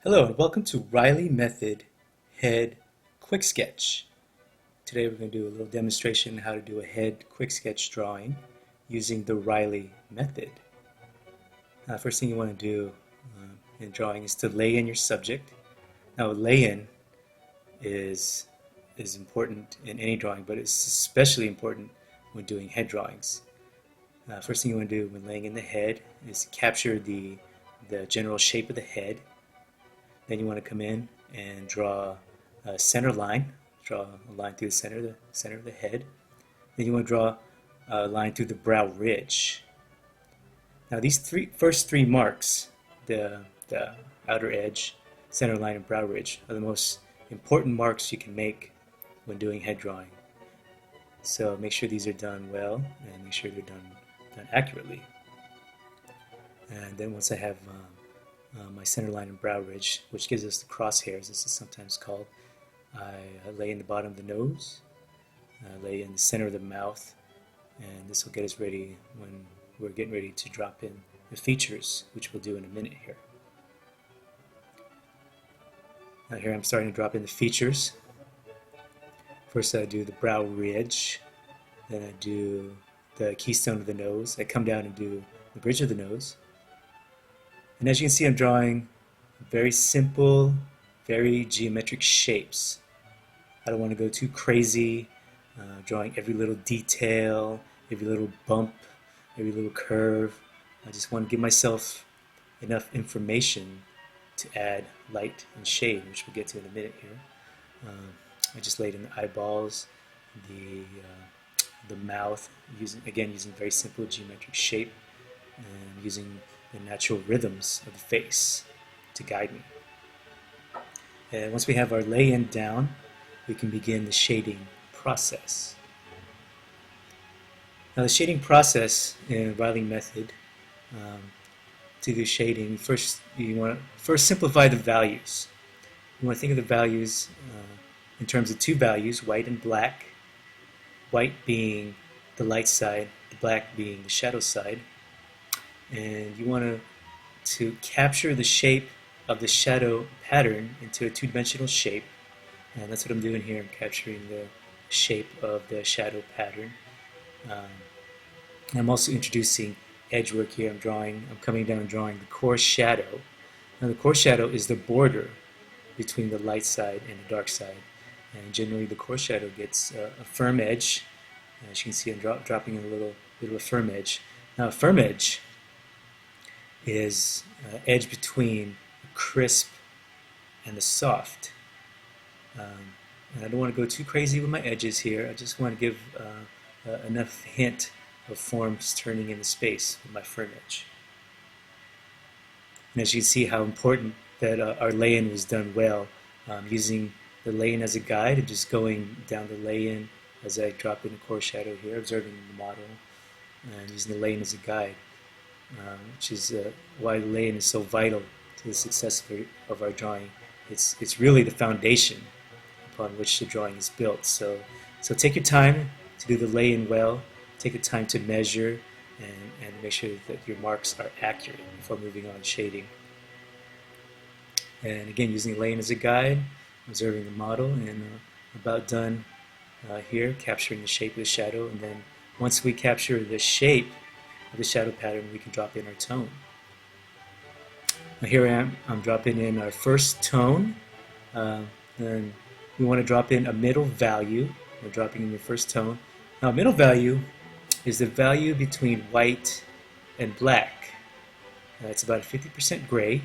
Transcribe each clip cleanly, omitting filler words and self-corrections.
Hello and welcome to Riley Method Head Quick Sketch. Today we're going to do a little demonstration on how to do a head quick sketch drawing using the Riley method. First thing you want to do in drawing is to lay in your subject. Now lay-in is important in any drawing, but it's especially important when doing head drawings. First thing you want to do when laying in the head is capture the general shape of the head. Then you want to come in and draw a center line. Draw a line through the center of the head. Then you want to draw a line through the brow ridge. Now these first three marks, the outer edge, center line, and brow ridge, are the most important marks you can make when doing head drawing. So make sure these are done well and make sure they're done accurately. And then once I have my center line and brow ridge, which gives us the crosshairs, this is sometimes called, I lay in the bottom of the nose, lay in the center of the mouth, and this will get us ready when we're getting ready to drop in the features, which we'll do in a minute here. Now here I'm starting to drop in the features. First I do the brow ridge, then I do the keystone of the nose, I come down and do the bridge of the nose. And as you can see, I'm drawing very simple, very geometric shapes. I don't want to go too crazy, drawing every little detail, every little bump, every little curve. I just want to give myself enough information to add light and shade, which we'll get to in a minute here. I just laid in the eyeballs, the mouth, using very simple geometric shape, and using the natural rhythms of the face to guide me. And once we have our lay-in down, we can begin the shading process. Now the shading process in Riley method, to do shading, you want to simplify the values. You want to think of the values in terms of two values, white and black. White being the light side, the black being the shadow side. And you want to capture the shape of the shadow pattern into a two-dimensional shape, and that's what I'm doing here. I'm capturing the shape of the shadow pattern. I'm also introducing edge work here. I'm coming down and drawing the core shadow. Now the core shadow is the border between the light side and the dark side, and generally the core shadow gets a firm edge. As you can see, I'm dropping in a little bit of a firm edge. Now a firm edge is edge between the crisp and the soft. And I don't want to go too crazy with my edges here. I just want to give enough hint of forms turning into space with my firm edge. And as you can see how important that our lay-in was done well, using the lay-in as a guide and just going down the lay-in as I drop in the core shadow here, observing the model, and using the lay-in as a guide. Which is why the lay-in is so vital to the success of our drawing. It's really the foundation upon which the drawing is built. So take your time to do the lay-in well, take the time to measure and make sure that your marks are accurate before moving on to shading. And again, using the lay-in as a guide, observing the model, and about done here, capturing the shape of the shadow. And then once we capture the shape of the shadow pattern, we can drop in our tone. Now here I am, I'm dropping in our first tone, and we want to drop in a middle value. We're dropping in the first tone. Now a middle value is the value between white and black. It's about a 50% gray,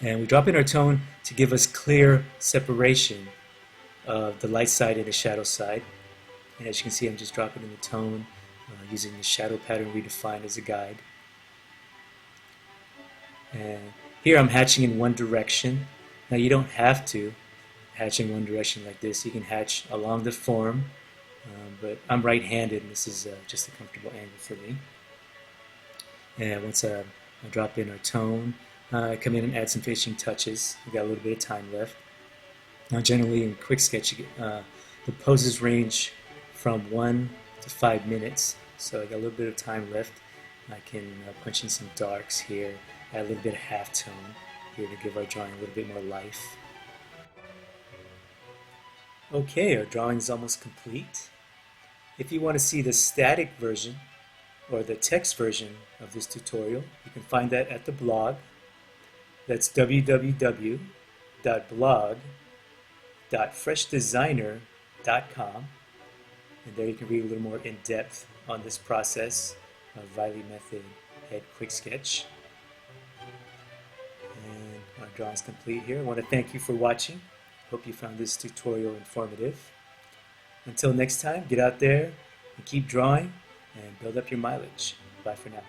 and we drop in our tone to give us clear separation of the light side and the shadow side. And as you can see, I'm just dropping in the tone, using the shadow pattern we defined as a guide. And here I'm hatching in one direction. Now you don't have to hatch in one direction like this. You can hatch along the form, but I'm right-handed and this is just a comfortable angle for me. And once I drop in our tone, I come in and add some finishing touches. We've got a little bit of time left. Now generally in quick sketch, the poses range from 1 to 5 minutes, so I got a little bit of time left. I can punch in some darks here, add a little bit of halftone, here to give our drawing a little bit more life. Okay, our drawing is almost complete. If you want to see the static version or the text version of this tutorial, you can find that at the blog. That's www.blog.freshdesigner.com, and there you can read a little more in depth on this process of Riley Method Head Quick Sketch. And our drawing is complete here. I want to thank you for watching. Hope you found this tutorial informative. Until next time, get out there and keep drawing and build up your mileage. Bye for now.